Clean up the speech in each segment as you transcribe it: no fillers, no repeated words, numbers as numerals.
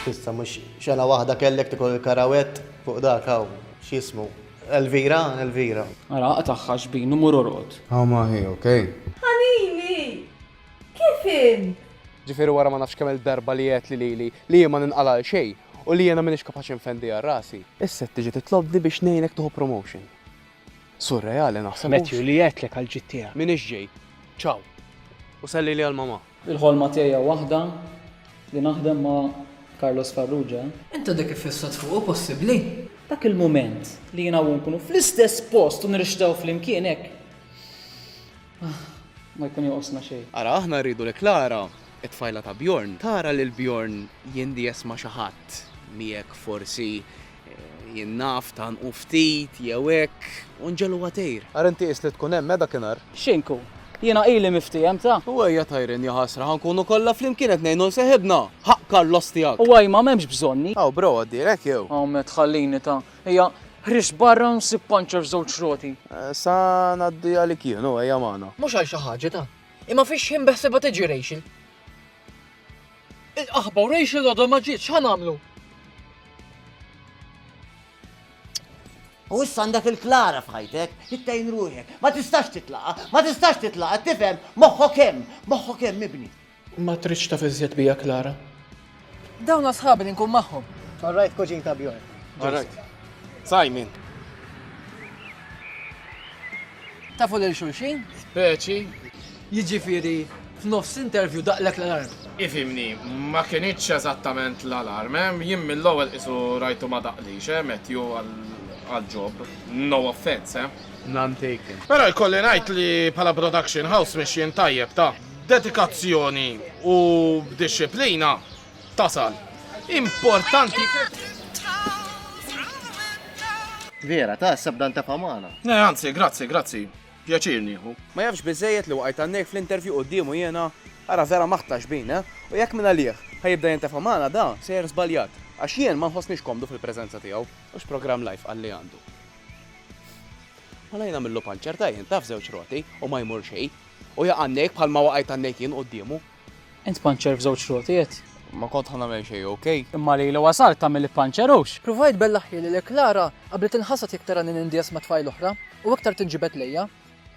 Issa mhux xena waħda kellek tikol il-karawett fuq dak hawn x'jismu. Elvira. Ara qataħħa xbin u mur orqod. How ma hi, okay? Ħanili! Kif int? Ġifieri wara ma nafx kemm il-darba li qed li jien ma ninqala' xejn u li jiena m'iniex kapaċi nfendi għal rasi. Issa tiġi titlobni biex ngħinek tuħu promotion. Surreali naħseb. Matthew li jgħetlek għal-ġittija. M'iniex ġej. Ciao. U selli li għal-mama. Il-ħolma tiegħi waħda li naħdem ma' Carlos Farrugia. Inta dik ifissat fuq possibbli? Dak il-moment li jiena nkunu fl-istess post u nirixtaw fl-imkien hekk. Ma jkun joqosna xejn. Ara aħna rridu li Klara, it-tfajla ta' Bjorn, tara li l-Bjorn jindi jesma' xi ħadd miegħek forsi jinnaf ta' nqu ftit jew hekk u nġelu għatejr. Ara inti qis li tkun hemm dakinhar. Xinku, jiena ili miftijem ta'. U ejja tajrin ja ħasra ħankunu kollha flimkien qed ngħinu seħibna. Ħaq Carlos tiegħek. U għaj ma m'hemmx bżonni. Aw bro għaddirek jew. Għamet ħallini ta' hija ħrix barra nsib panċer f'żewġ roti. Sa ngħaddi għalik jien u ejja magħna. Mhux għal xi ħaġa ta' imma fiex jien beħsebha tiġi Rachel. Il-qaħba u Rachel għadha ma ġietx ħanamlu. U issa għandek il-Klara f'ħajtek, tittajn ruħek, ma tistax titlaqa, tifhem, moħħok hemm mibni. Ma tridx ta' fiżjed bija Klara. Dawn asħabi li nkun magħhom. All right, coaching ta' Bjorn. Alright. Simon. Tafu lil xulxin? Speċi. Jiġifieri f'nofs interview daqlek l-alarm. Ifimni, ma kienitx eżattament l-alarm, jien mill-ewwel qisu rajtu ma daqlix, Matthew għal-ġob. No offense, None taken. Però jkolli ngħid li bħala production house mexjin tajjeb ta' dedikazzjoni u disciplina tasal. Importanti. Vera, ta' sabdan ta' famana. Anzi, grazzi. Pjaċir nieħu. Ma jafx biżejjed li waqajt għandek fl-intervju quddiemu jiena ara vera maħtax bin, u jekk minn għalih ħajibda jintefa' magħna da sejjer żbaljat. Għax jien ma nħossniex komdu fil-preżenza tiegħu, hux programm live għalli għandu. Ħalajna millu panċer ta' jien taf żewġ roti u ma jmur xejn, u jaqannek bħalma waqajt għandek jien quddiemu. Int panċer f'żewġ rotijiet. Ma kont ħanamel xejn, okej? Imma li wasalt tagħmel panċerux. Provajt bellaħħi li Klara qabel tinħassat iktar għan nindies ma' tfajl oħra u iktar tinġibet lejja.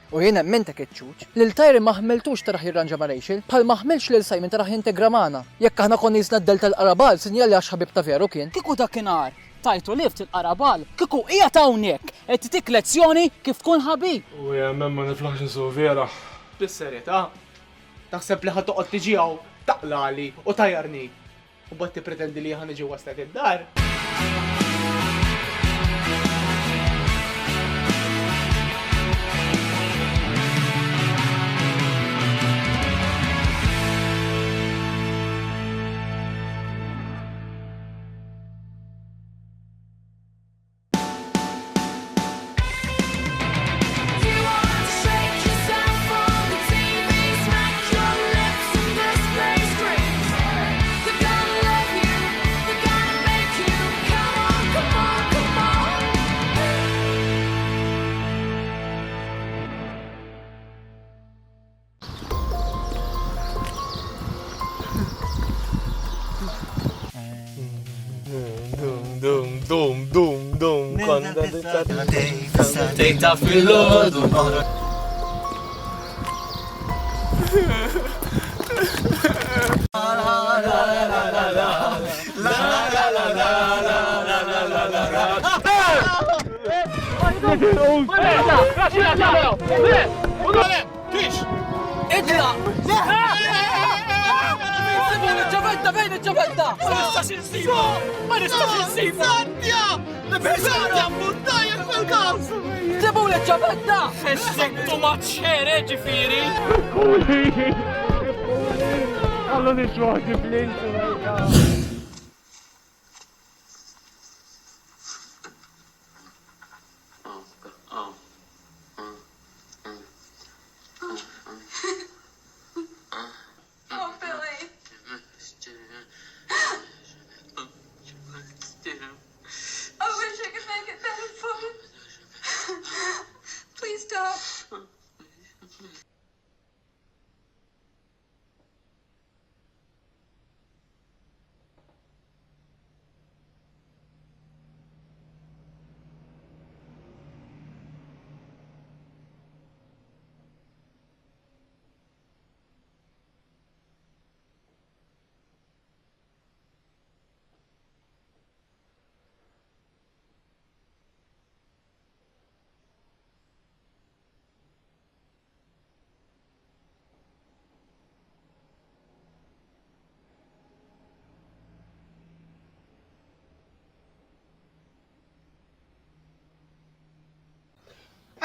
U jiena mentek iċċuċ. Lil Tajri ma ħmeltux taraħ jirranġa ma' Rachel, bħal ma ħmelx lil Simon taraħ jintegra magħna. Jekk aħna konni jisna d-delta l-qarabal, sinjali għax ħabib ta' veru kien. Kiku dakinhar tajtu lift il-qarabal, kiku hija hawnhekk qed titik lezzjoni kif tkun ħabib. U jemmen ma niflaħx isu vera. Bis-serjetà? Taħseb li ħatoqgħod tiġi hawn taqlali u tajjarni. U bad tippretendi li ħaniġi waslek id-dar? Dum, quando Tejta fil-lodu. Ġavetta, fejn il-ġavetta? Ma nistax insibu! Sandja! Sandja, muntajja fil-każ! Tibu l-ġavetta! Xessektu maċċere ġifiri! Għallu nixroħi fl-insu!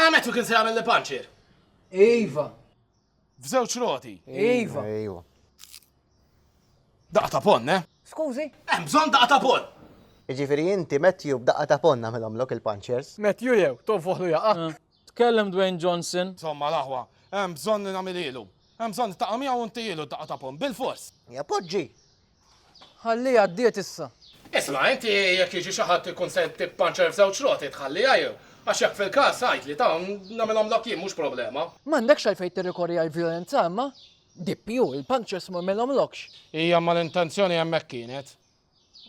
Għametu kien se jagħmel li puncher. Iva, F'żewġ roti. Iva. Ejwa. Daqqa ta' pon, eh? Skużi? Hemm bżonn daqqa ta' pon. Ġifiri inti Matthew b'daqqa ta' ponna melhomlok il-punchers. Matthew jew, tofoħlu jaqa. Tkellem Dwayne Johnson. Insomma, l-aħwa, hemm bżonn li nagħmel ilu. Hemm bżonn ta' miegħu u inti ilu daqqa ta' pon, bil-fors. Ja poġġi. Ħalli għaddiet issa. Isma' inti jekk jiġi xi ħadd ikun se tippuncher f'żewġ roti tħalliha jew. Għax jekk fil-każ għajt li ta' nagħmelhom lok jien mhux problema. M'għandekx għalfejn tirrikorri għall-vjolenza imma. Dippju, il-punchers ma melhomlokx. Hija ma l-intenzjoni hemmhekk kienet.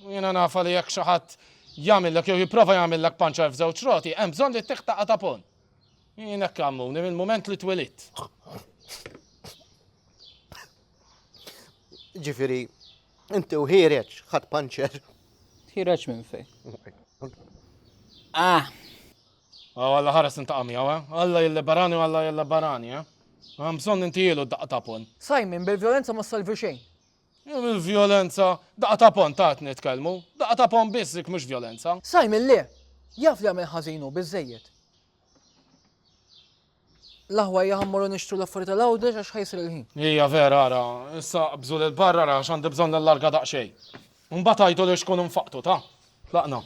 Jiena nafa li jekk xi ħadd jagħmellek jew jipprova jagħmellek puncher f'żewġ roti, hemm bżonn li tiħtaq ta' pon. Jien hekk għammuni mill-mument li twelidt. Ġifiri, inti u ħireċ ħadd puncher. Tħireċ minn fej. Alla ħares inta' għamija, Alla jelle barani u alla jelle barani, Hemm bżonn inti ilu daqqa ta' pon. Simon, bil-vjolenza ma salvi xejn. Il-violenza, daqqa ta' pon ta' nitkellmu, daqqa ta' pon biss dik mhux violenza. Simon, le, jaf li għamil ħażinu biżejjed. L-aħwa jgħammuru nixtru l-affarijiet tal-għawdex għax ħajsir il-ħin. Hija vera ara, issa bżul il-barra ara għax għandi bżonn l-larga daqsxejn. Mbagħad għajdu li xkun infaqtu ta' tlaqna.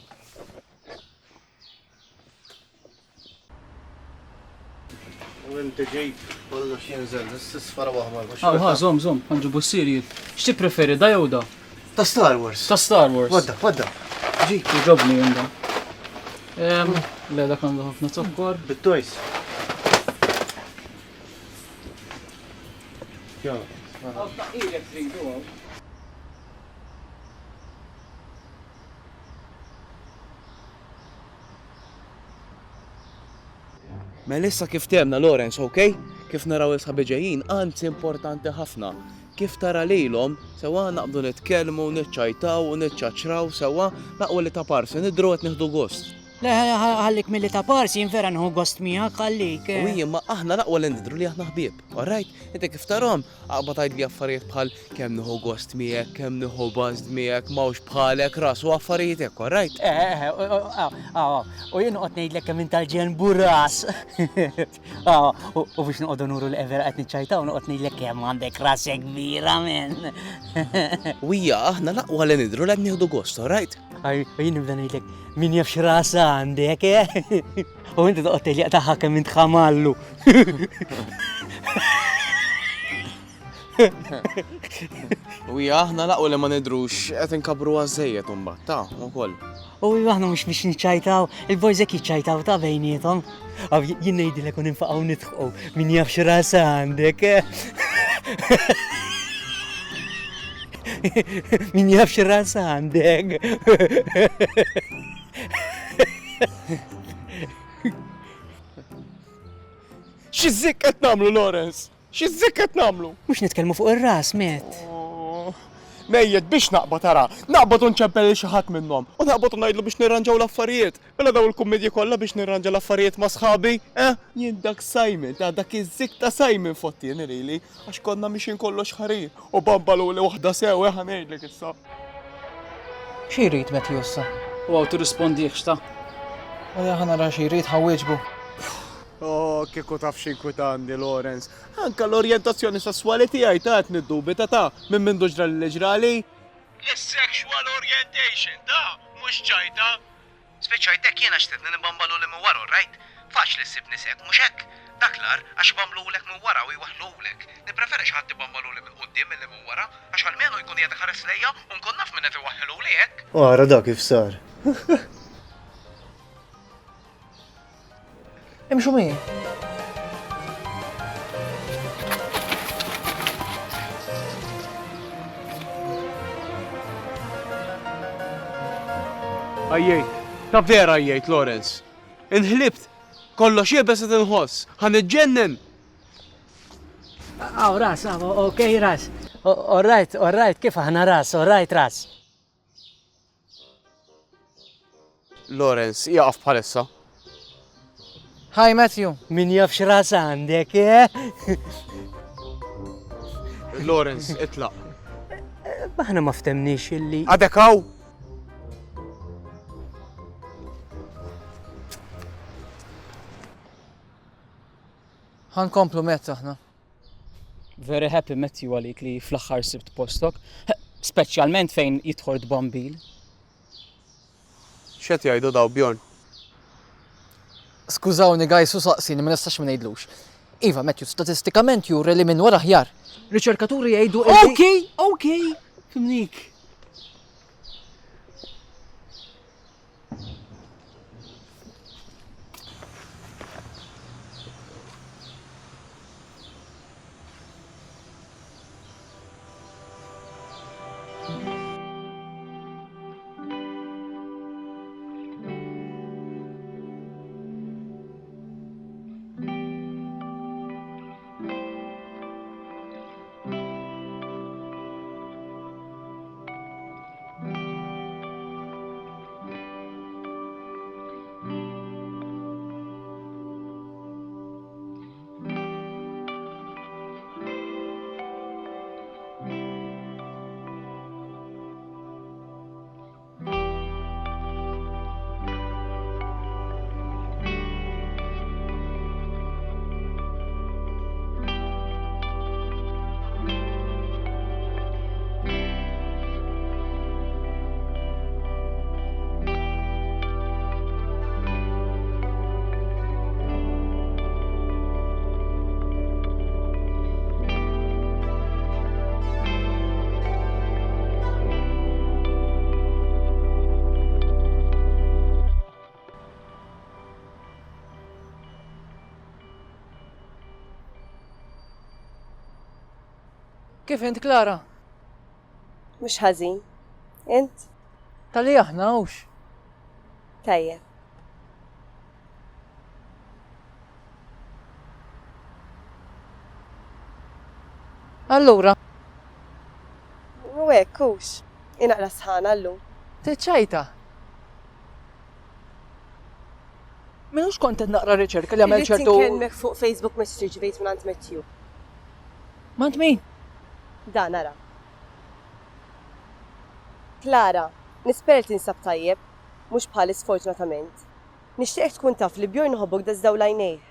U inti ġejb kollox jinżel, s-sfara waħmar. Zom, għanġubu s-sirji. Xti preferi, da jew da? Ta' Star Wars. Ta' Star Wars. Wadda. Ġi, Uġobni jenda. Le, dak għandu ħafna zokkor. bit-tojs. Melissa kif temna Lorenz, okej? Kif naraw il-sħabi ġejjin, anzi importanti ħafna. Kif tara lilhom, sewa naqbdu nitkellmu, niċċajtaw u niċċaċraw sewa naqwa li ta' parsi, nidru qed nieħdu gost. Le, ħallik mill-li ta' parsi, jinfera nħu gost miegħek ħallik. U jien aħna naqwa li nidru li aħna ħbieb, alright? Inti kif tarahom, aqba tgħid li affarijiet bħal kemm nieħu gost miegħek, kemm nieħu bażd miegħek, m'hawnx bħalek ras u affarijiet hekk, alright? U jien noqgħod ngħidlek kemm inti ġen burras. U biex noqogħdu nuru l-evera qed niċċajtaw noqgħod ngħidlek kemm għandek rasa kbira men. U hija aħna naqwa li nidru li qed nieħdu gost, alright? Jien nibda ngħidlek min jaf x'rasa għandek, U inti toqgħod tgħidlek taħħa kemm int ħamallu. U hija aħna naqwa li ma nidrux qed inkabru għażejjed imbagħad, ta' ukoll. U aħna mhux biex niċċajtaw, il-boys hekk jiċċajtaw ta' bejniethom. Jien ngħidilek u ninfaqgħu nidħqu min jaf x'rasa għandek. Min jaf x'rasa għandek. X'żikk qed nagħmlu Lorenz? X'żikk qed nagħmlu? Mhux nitkellmu fuq ir-ras, Met. Mejjed biex naqbad tara, naqbad unċempel xi ħadd minnhom u naqbad ngħidlu biex nirranġaw l-affarijiet. Mela daw il-kummedji kollha biex nirranġa l-affarijiet ma' sħabi, Jien dak Simon, dak iż-żikk ta' Simon fottien rili, għax konna mixin kollox ħarir u bambalu li waħda sew ngħidlek issa. Xi jrid Matthew issa? U għaw tirrispondix ta' Ħana ra xi jrid ħawieġbu. Kieku taf x'inkwitanti Lorenz. Anka l-orjentazzjoni sessuali tiegħi ta' qed niddubita ta' minn min ġra li ġrali. Is-sexual orientation ta' mhux ċajta. Speċajtek jiena xtedni nibambalu li minn wara, right? Faċli ssib nisek, mhux hekk? Daklar għax bamblulek minn wara u jwaħlulek. Nippreferi x'ħadd ibambalu li minn quddiem milli minn wara, għax almenu jkun qiegħed ħares lejja u nkun naf minn qed iwaħħelu lek. Ara dak kif sar. Imxu min? Għajjejt, ta' vera għajjejt Lorenz. Inħlibt, kollox jibes qed inħoss, ħan iġġennen. Ras, okej ras. Alright, kif aħna ras, alright ras. Lorenz, jaqaf bħalissa. Hi Matthew. Min jaf x'rasa għandek, Lorenz, itlaq. Aħna ma ftemniex illi. Għadek hawn? Ħankomplu mezz aħna. Very happy Matthew għalik li fl-axħar sibt postok, speċjalment fejn jidħol bombil. X'qed jgħidu daw Bjorn? Skużawni gajsu saqsini, ma nistax ma ngħidlux. Iva, Matthew, statistikament juri li minn wara ħjar. Riċerkaturi jgħidu Okay, fimnik. Kif int Klara? Mhux ħażin. Int? Tali aħna hux. Tajjeb. Allura, U hekk hux. Inaqra sħana llum. tiċċajta. Minux kontent naqra riċerka li għamel ċertu. Nkellmek fuq Facebook message ġivejt minn għand Matthew. Mant min? Dan ara. Klara, nispera li tinsab tajjeb, mhux bħal sfortunatament. Nixtieq tkun taf li Bjorn ħobbok dażdaw lajnejh.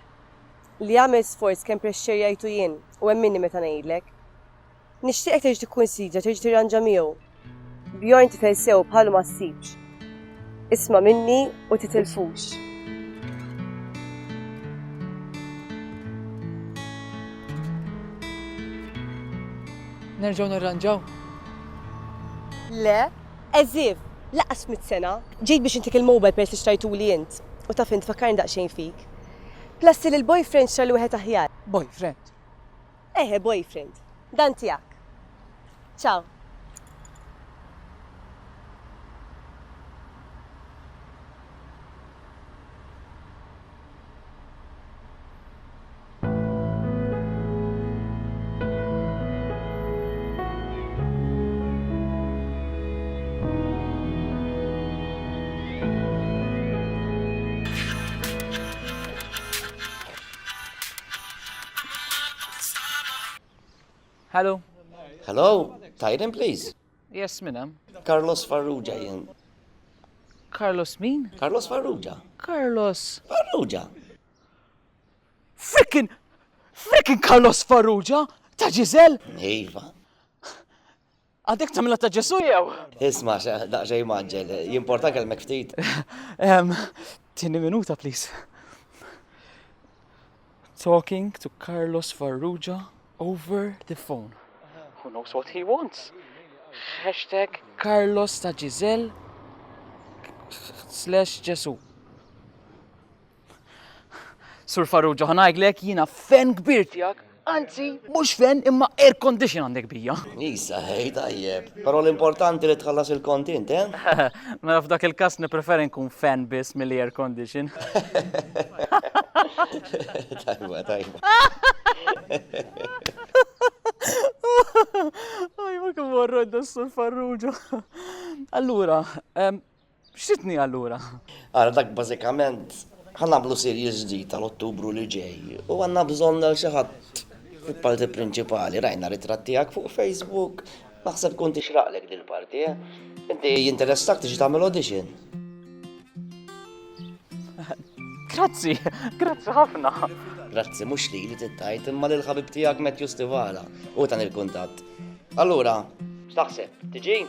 Li għamel sforz kemm prexxerjajtu jien u hemm minni meta ngħidlek. Nixtieqek terġa' tikkunsidra terġa' tirranġa miegħu. Bjorn tifel sew bħalu ma ssibx. Isma' minni u titilfux. Nerġgħu nirranġaw. Le, eżif, laqas mit-sena. Ġejt biex intik il-mobile peress li xtrajtuli int. U taf int fakkarni daqsxejn fik. Plassi li l-boyfriend xar li wieħed aħjar. Boyfriend. Eħe, boyfriend. Dan tiegħek. Ciao. Hello. Hello, Tyron, please. Yes, minam. Carlos Farrugia jien. Carlos min? Carlos Farrugia. Carlos. Farrugia. Frickin Carlos Farrugia? Ta' Giselle? Iva. Għadek tamla ta' ġesu jew? Isma, daqxej maġġel, jimporta kelmek ftit. Tini minuta, please. Talking to Carlos Farrugia over the phone. Who knows what he wants? Hashtag Carlos ta' Giselle /Ġesu. Sur Farrugia, ħanajglek jina fan kbir tijak, anzi, mux fan imma air condition għandek bija. Isa, hej, tajjeb. Pero l-importanti li tħallas il-kontent, eh? Ma f'dak il-kas nipreferi nkun fan bis mill-air condition. Tajba. Ma kem warrodda Sur Farrugia. Allura, xitni allura? Għara, dak bazikament, ħannablu series ġdid tal-Ottubru li ġej u għanna bżonn għal xi ħadd fil-parti prinċipali. Rajna ritratti tiegħek fuq Facebook, naħseb kun tixraqlek dil-parti, eh? Inti jinteressak tiġi tagħmel audition. Grazzi ħafna. Grazzi, mux li tittajt, imma l-ħabib tijak Matthew Stivala. U tan il-kuntat. Allura, x'taħseb, tiġi?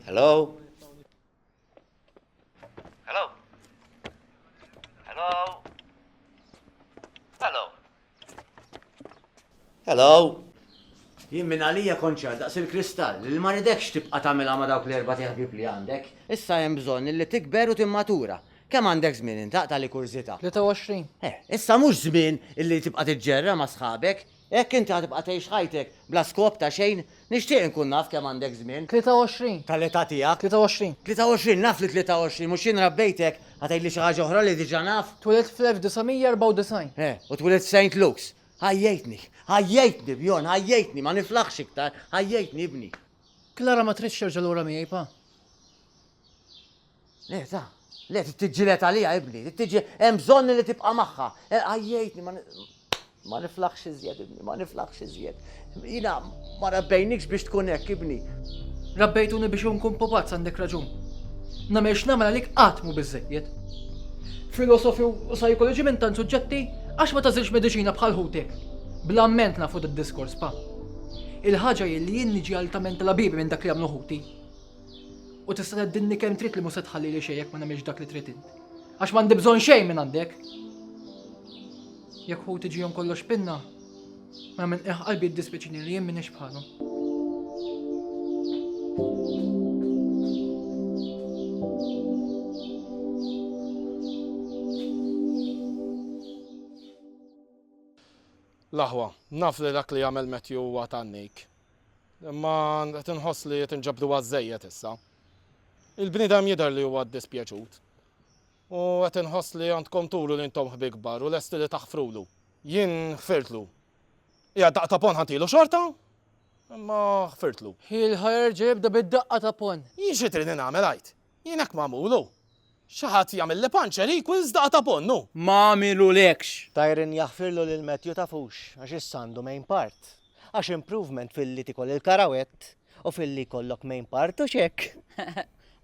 Hello? Hello? Hello? Hello? Hello? Jien minn għalija konċar daqs il-kristall, li ma ridekx tibqa' tagħmilha ma dawk l-erba' tiħbib li għandek. Issa hemm bżonn li tikber u timmatura. Kemm għandek żmien intaq tal-kurzita? 23. Issa mhux żmien illi tibqa' tiġġerra ma' sħabek. Hekk inti ħatibqa' tgħix ħajtek bla skop ta' xejn, nixtieq nkun naf kemm għandek żmien. 23. Tal-età tiegħek? 23. 23 naf li 23 mhux jien rabbejtek ħatgħidli xi ħaġa oħra li diġà naf. Twilet fl-1994. U twilet St. Luke's. Ħajjejtni Bjorn, ħajjejtni, ma niflaħx iktar, ħajjejtni ibni. Klara ma tridx terġa' lura miegħi pa. Le, tiġġilet għalija ibni, hemm bżonn li tibqa' magħha. Ħajjejtni ma niflaħx iżjed ibni, ma niflaħx iżjed. Jiena ma rabbejnikx biex tkun hekk ibni. Rabbejtuni biex nkun pupazz għandek raġun. Nagħmel nagħmel għalik qatt mhu biżejjed. Filosofi u sajkoloġi minn tant suġġetti għax ma tażilx mediċina bħal ħutek. Blamment nafu d-diskors pa. Il-ħaġa li jien niġi altament labibi minn dak li għamlu ħuti. U tista' teddinni kemm trid li mhux se tħalli li xejn jekk ma nagħmilx dak li trid int. Għax m'għandi bżonn xejn minn għandek. Jekk ħuti ġihom kollox pinna, ma minn qalbi d-dispiċini li jien minix bħalhom. Laħwa, naf li dak li jagħmel Matthew huwa tannik. Imma qed inħoss li qed inġabdu għażejjed issa. Il-bniedem jidher li huwa dispjaċut. U qed inħoss li għandkom turu li intom ħbib kbar u lesti li taħfrulu. Jien ħfirtlu. Hija daqqa ta' pon ħantilu xorta? Imma ħfirtlu. Il-ħajr ġibda bid-daqqa ta' pon. Jien xi trid nagħmel għajt. Jien hekk m'għamulu. Xi ħadd jagħmel li panċerik u daqqa ta' ponnu. Ma għamilulekx. Tajrin jaħfirlu lil Matthew tafux, għax issandu main part. Għax improvement fil-li tikol il-karawett u fil-li kollok main part u xek.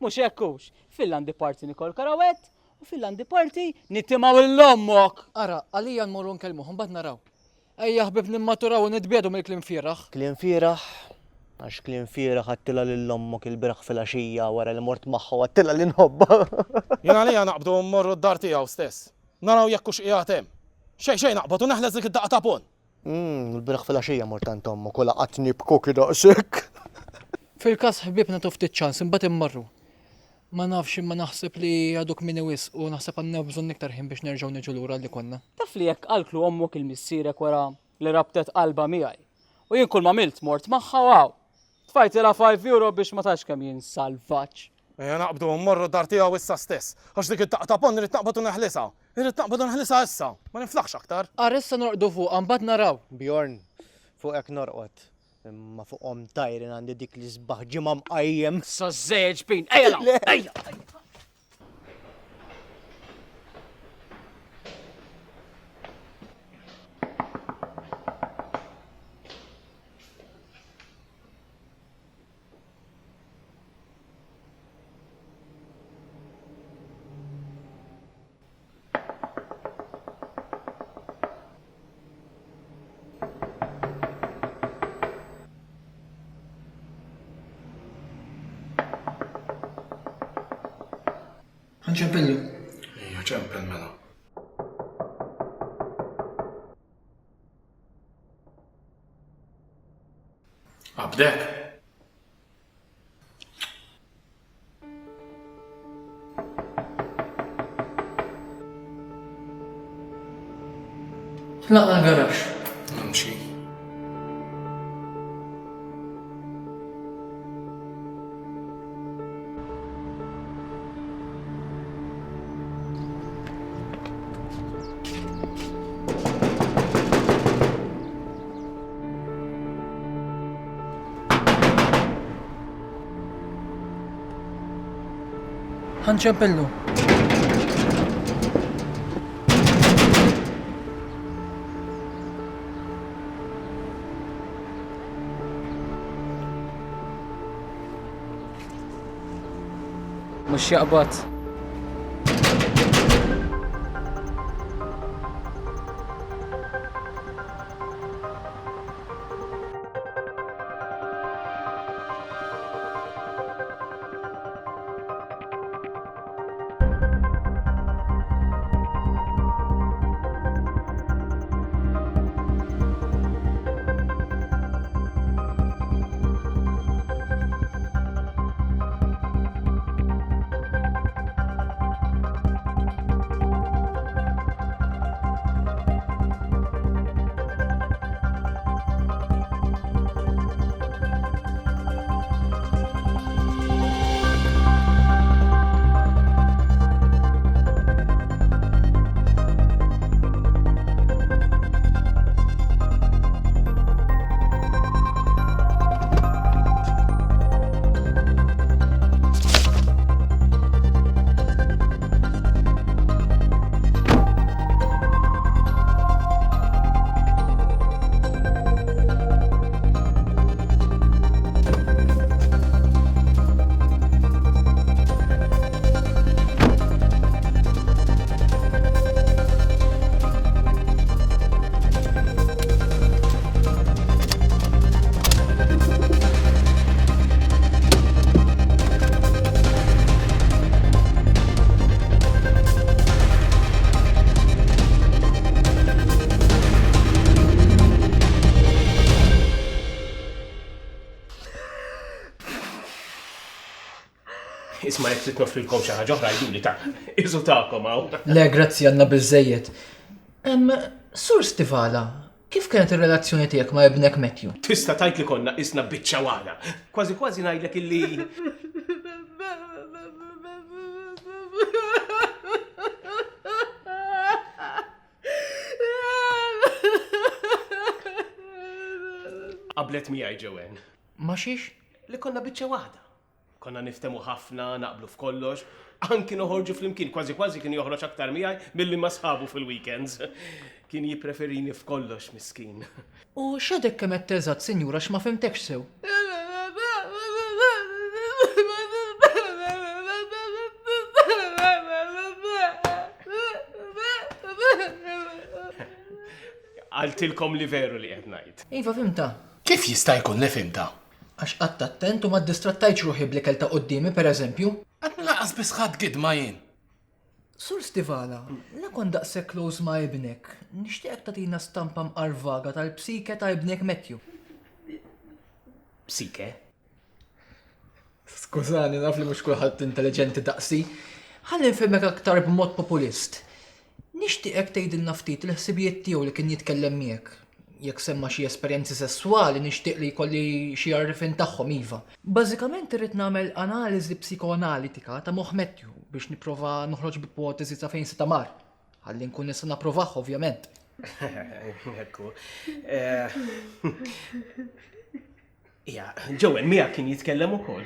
Mux ekkux, fil-landi parti nikol karawet u fil-landi parti nittimaw l-lommok. Ara, għalija nmorru nkellmu, mbagħad naraw. Ejja ħbib nimmaturaw u nitbiedu mill-klim fieraħ. Klim fieraħ, għax klim fieraħ għattila lill-ommok il-biraħ fil-għaxija wara li mort magħha għattila l-inħobba. Jien għalija naqbdu mmorru d-dar tiegħu stess. Naraw jekk hux qiegħed hemm. Xejn naqbad u neħles dik id-daqqa ta' pon. Il-biraħ fil-għaxija mort tant ommok u laqatni b'koki daqsek. Fil-każ ħbib nagħtu ftit ċans imbagħad immorru. Ma nafx imma naħseb li għaduk minni wis u naħseb għandna bżonn iktar ħin biex nerġgħu niġu lura li konna. Taf li jekk qalklu ommok il-missierek wara li rabtet qalba miegħi. U jien kull ma milt mort magħha waw. Tfajtilha 5 euro biex ma tax kemm jien salvaġġ. Ejja naqbdu mmorru d-dar tiegħu issa stess. Għax dik id-daqqa ta' pon irid naqbad u neħlisha. Irid naqbad u neħlisha issa. Ma niflaħx aktar. Ara issa norqdu fuq mbagħad naraw. Bjorn, fuq hekk norqod. Imma fuqhom tajrin għandi dik li sbaħ ġimgħa mqajjem. Sa żejġ bin, ejja ejja. Ħanċempillu. Ejja ċempel mela. Abdek. Laqna l-garax. Namxi. Ħanċempillu. Mhux jaqbad. Isma jek trid nofrilkom xi ħaġa oħra jgħiduli ta' iżu tagħkom hawn. Le, grazzi għandna biżejjed. Sur Stivala, kif kienet ir-relazzjoni tiegħek ma' ibnek Matthew? Tista' tajt li konna isna biċċa wara. Kważi kważi ngħidlek illi qablet miegħi ġewen. Ma xiex? Li konna biċċa waħda. Konna niftemu ħafna, naqblu f'kollox, anki noħorġu fl-imkien, kważi kważi kien joħroġ aktar miegħi milli ma sħabu fil-weekends. Kien jippreferini f'kollox miskin. U x'għadek kemm qed teżgħat, Sinjura, x'ma fimtekx sew? Għaltilkom li veru li qed ngħid. Iva, fimta. Kif jista' jkun li fimta? Għax qatt attent u ma ddistrattajtx ruħi bl-ikel ta' qoddimi, pereżempju. Għad laqas biss ħadd gidma jien. Sur Stivala, la kon daqshekk close ma' ibnek, nixtieqek tagħtina stampa mqarvaga tal-psike ta' ibnek Matthew. Psike? Skużani, naf li mhux kulħadd intelligenti daqsi. Ħalli nfhimmek aktar b'mod populist. Nixtieqek tgħidilna ftit il-ħsibijiet tiegħu li kien jitkellem miegħek. Jekk semma xi esperjenzi sessuali nixtieq li jkolli xi għarrifin tagħhom iva. Bażikament irrid nagħmel analiżi psikoanalitika ta' moħħ Matthew biex nipprova noħroġ b'ipotezi ta' fejn se tamar. Ħalli nkun nista' napprovah ovvjament. Ekku. Ja, Jowen miegħek kien jitkellem ukoll.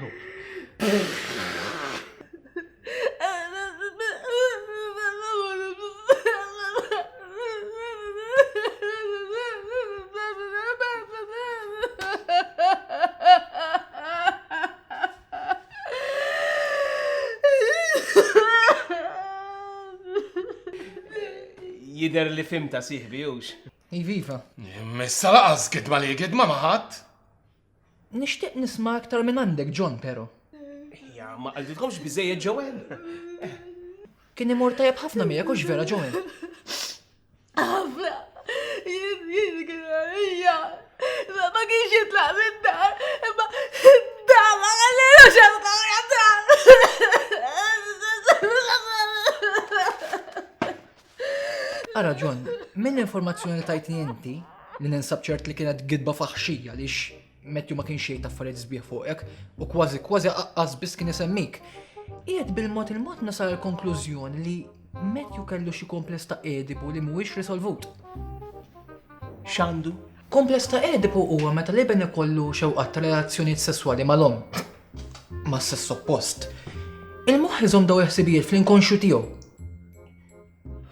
Jider li fimta siħbi ux. Iviva. Missa laqas gidma li gidma ma ħadd. Nixtieq nisma' aktar minn għandek, John, però. Ja, ma għaldilkomx biżejjed Jowen. Kien imur tajjeb ħafna miegħek u x'vera, Jowen. Ħafna. Ma kienx jitlaq minn dar, imma dama għallilu Ara, John, minn informazzjoni li tajtni inti li ninsab ċert li kienet gidba faħxija lix Matthew ma kienx jgħid affarijiet sbieħ fuqek u kważi qaqqas biss kien isemmik. Qiegħed bil-mod il-mod nasal l-konklużjoni li Matthew kellu xi kompless ta' Edipu li mhuwiex risolvut. X'għandu? Kompless ta' Edipu huwa meta l-iben ikollu xewqat ta' relazzjonijiet sesswali mal-om. Ma' sess oppost. Il-moħħ iżomm daw il-ħsibijiet fl-inkonxju tiegħu.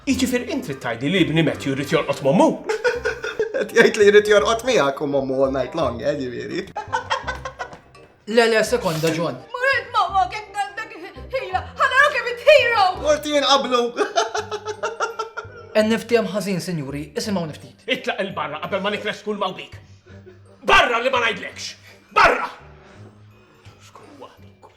Iġifier int trid tgħidli li ibni Matthew jrid jorqod mommu. Qed jgħid li jrid jorqod miegħek u mommu all night long, ġifieri. Le, sekonda, John. Murid mamma kien għandek hija NFT jinqablu. NFT hemm ħażin, sinjuri, isimgħu niftit. Itlaq il-barra qabel ma nikres kull mawbik. Barra li ma ngħidlekx! Barra! Xkun waħdu wkoll.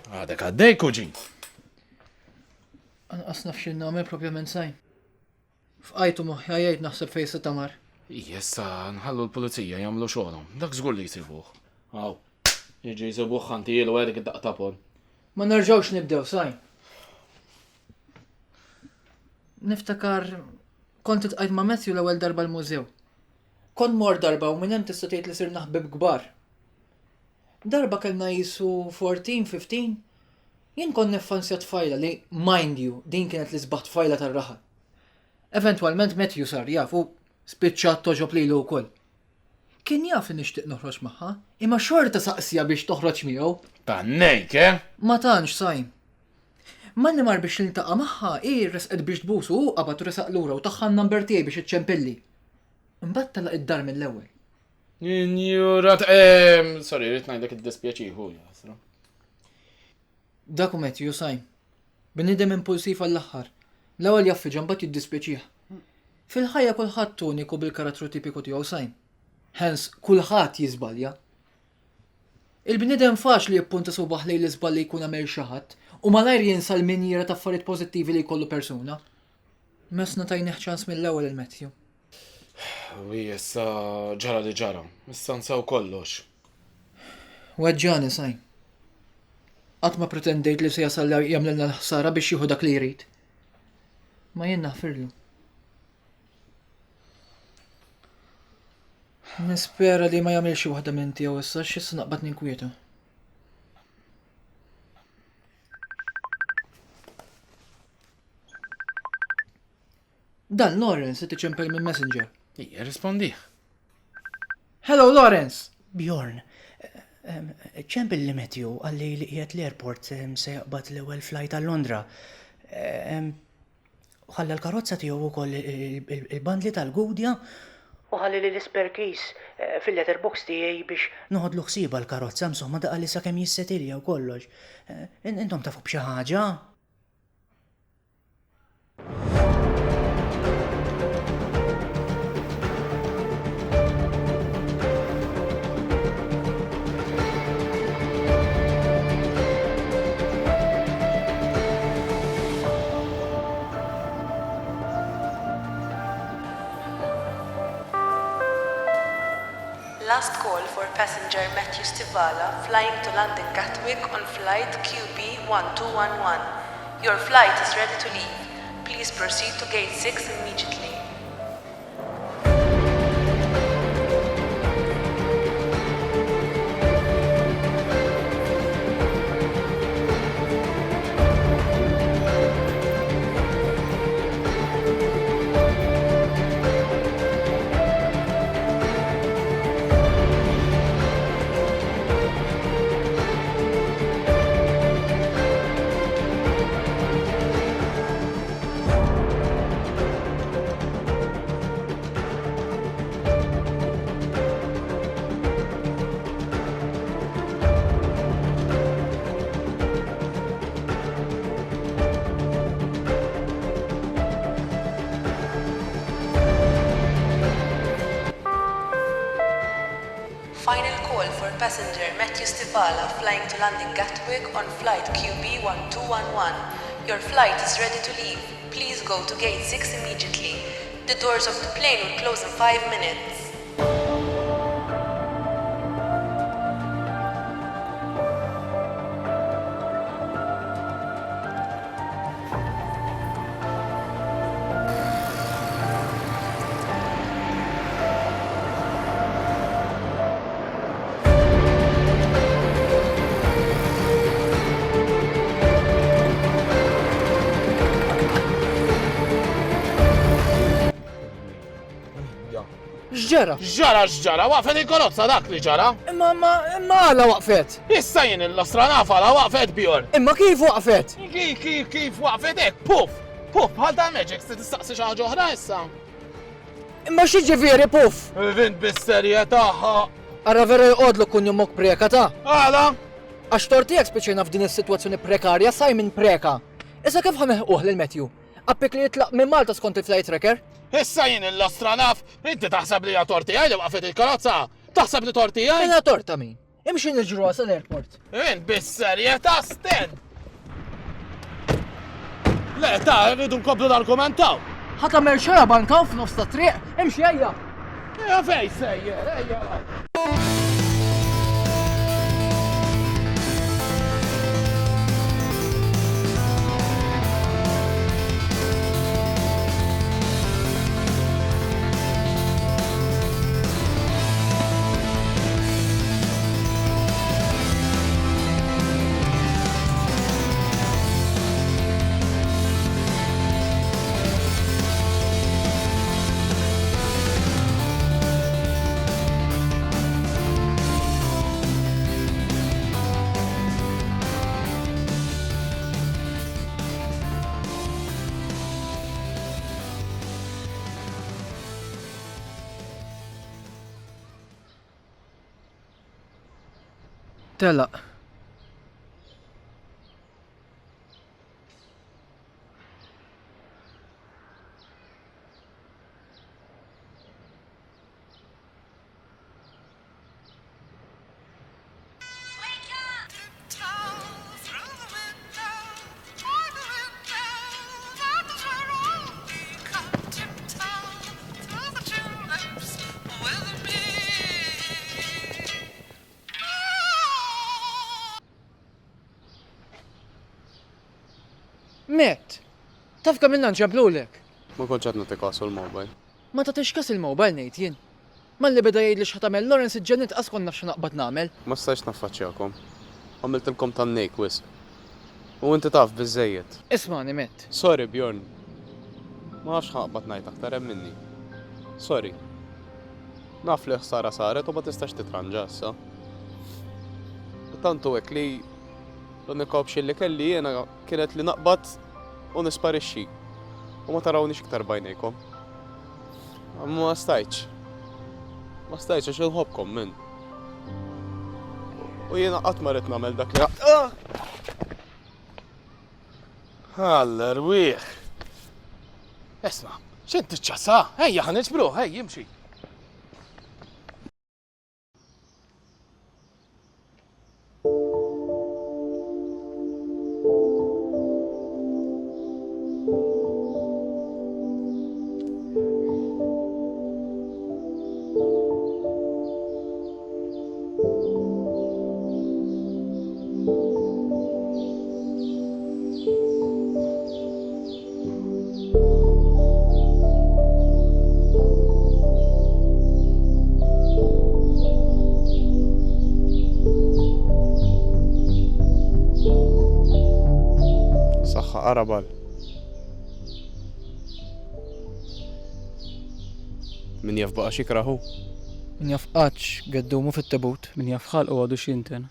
Għadek għaddej, kuġin. Anqas naf x'in nagħmel propjament sajn. F'qajtu moħħi jgħid naħseb fejn se tamar. Jessa, nħallu l-pulizija jagħmlu xogħolhom. Dak żgur li jsibuh. Aw, jiġi jsibuh ħanti ilu għedek id-daq tapon. Ma nerġgħux nibdew sajn. Niftakar kont itqajt ma' Matthew l-ewwel darba l-mużew. Kont mor darba u minn hemm tista' tgħid li sirna ħbieb kbar. Darba kellna jisu 14-15, jien kon nifanzja tfajla li, mind you, din kienet li sbaħt tfajla tar-raħal. Eventualment Matthew sar jaf u spiċċat toġob lilu wkoll. Kien jaf li nixtieq noħroġ magħha, imma xorta saqsija biex toħroġ miegħu. Tannejk, eh? Ma tantx sajn. Manni mar biex niltaqa' magħha resqed biex tbusu u qabad resaq lura u taħħa n-number tiegħi biex iċċempilli. Imbagħad talaq id-dar mill-ewwel. Injurat, sorry, rrit ngħidlek id-dispjaċiħu, jasra. Dak u Matthew sajn. Bnidem impulsiv għall-aħħar. L-ewwel jaffiġa mbagħad jiddispjaċih. Fil-ħajja kulħadd uniku bil-karattru tipiku tiegħu sajn. Hens kulħadd jiżbalja. Il-bniedem faċli jippunta subaħ lejn l-iżball li jkun għamel xi ħadd u malajr jinsa l-minjera ta' affarijiet pożittivi li jkollu persuna. Mesna tajnih ċans mill-ewwel il-Matthew. U jessa ġara li ġara, issa nsaw kollox. Weġġani sajn. Qatt ma pretendejt li se jasal jagħmlilna l-ħsara biex jieħu dak li jrid. Ma jien naħfirlu. Nispera li ma jagħmel xi waħda minn tiegħu issa x'issa naqbad ninkwieta. Dan Lawrence qed iċempel minn Messenger. Ija, rispondi. Hello Lawrence! Bjorn, ċempel li Matthew għalli li qiegħed l-airport se jaqbad l-ewwel flight għal Londra. Ħalla l-karozza tiegħu wkoll il-bandli tal-gudja u ħalli li l-spare case fil-letterbox tiegħi biex noħodlu ħsieba l-karozza insomma daqqa li sakemm jissetilja u kollox. Intom tafu b'xi ħaġa? Last call for passenger Matthew Stivala flying to London Gatwick on flight QB1211. Your flight is ready to leave. Please proceed to gate 6 immediately. Final call for passenger Matthew Stivala flying to London Gatwick on flight QB1211. Your flight is ready to leave. Please go to gate 6 immediately. The doors of the plane will close in 5 minutes. X'ġara? X'ġara, waqfet il-karozza dak li ġara. Imma għala waqfet. Issa jien l-astronaf għala waqfet Bjorn. Imma kif waqfet? Kif waqfet hekk, puff, bħal ta' Magic, se tistaqsi xi ħaġa oħra issa. Imma xi ġifieri puff? Vint bis-serjetà. Ara vera jqodlu kun jommok preka ta'. Għala? Għax tortijak speċina f'din is-sitwazzjoni prekarja Simon preka. Issa kif ħaneħuh lil Matthew? Appik li jitlaq minn Malta skont il-flight tracker? Issa jien l-astronaf, inti taħseb li hija tortijaj li waqfet il-karozza? Taħseb li tortijaj? Mela torta min? Imxin il-ġruha sal-airport. Vint bis-serjetà sten. Le, ta' rridu nkomplu nargumentaw. Ħatamel xara bankaw f'nofs ta' triq, imxi ejja. Ja fej sejjer, ejja. Telaq. Met, taf kam minna nġablulek. Ma konċat natikasu l-mobile. Ma ta' tixkas il-mobile nejt jien. Ma li beda jgħid li xħatamel Lawrence ġenit askon nafxa naqbad namel. Ma stajx naffaċċjakom. Għamiltilkom tan-nejk wis. U inti taf bizzejiet. Ismani, Met. Sorry, Bjorn. Ma nafx ħaqbad najt aktar hemm minni. Sorry. Naf li ħsara saret u ma tistax titranġa issa. Tantu hekk li l-unika option li kelli jiena kienet li naqbad u nisparixxi. U ma tarawniex iktar bajnejkom. Ma stajċ. Ma stajċ għax inħobkom minn. U jiena qatt ma rrid nagħmel dak li Aller wieħ. Esma, x'int tiċċasa? Ejja ħaniġbru, ej jimxi. Arabal. Min jaf baqa xikraħu? Min jaf qaċ għaddumu fit-tabut. Min jaf ħalqu għadu xinten.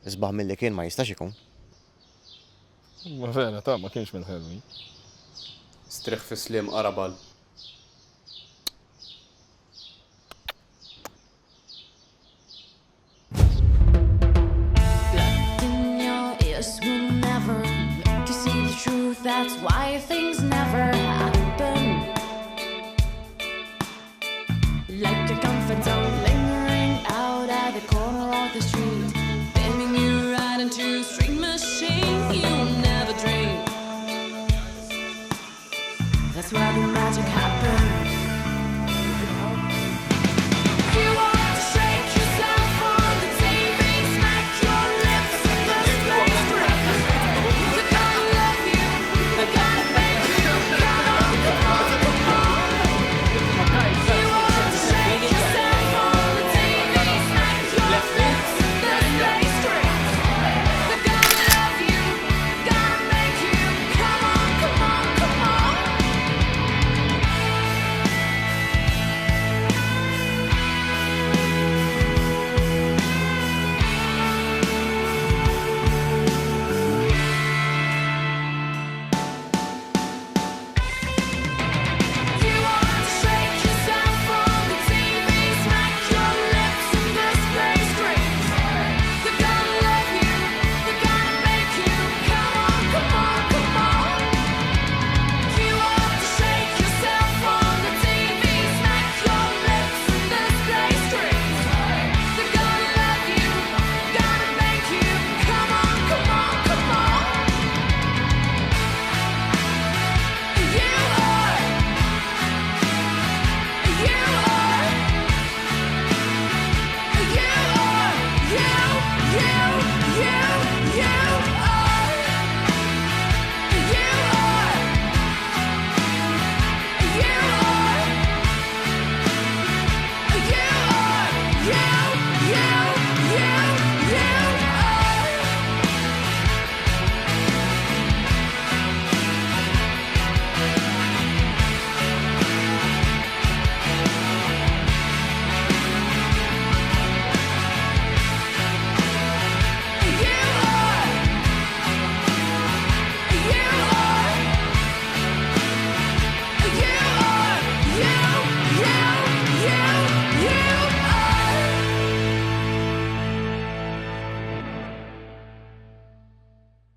Isbaħ mill-li kien ma jistax ikun. Ma vera ta' ma kienx minn ħelwi. Striħ fi slim Arabal. That's why things never happen. Like a comfort zone lingering out at the corner of the street, beaming you right into a string machine you'll never dream. That's why the magic happens.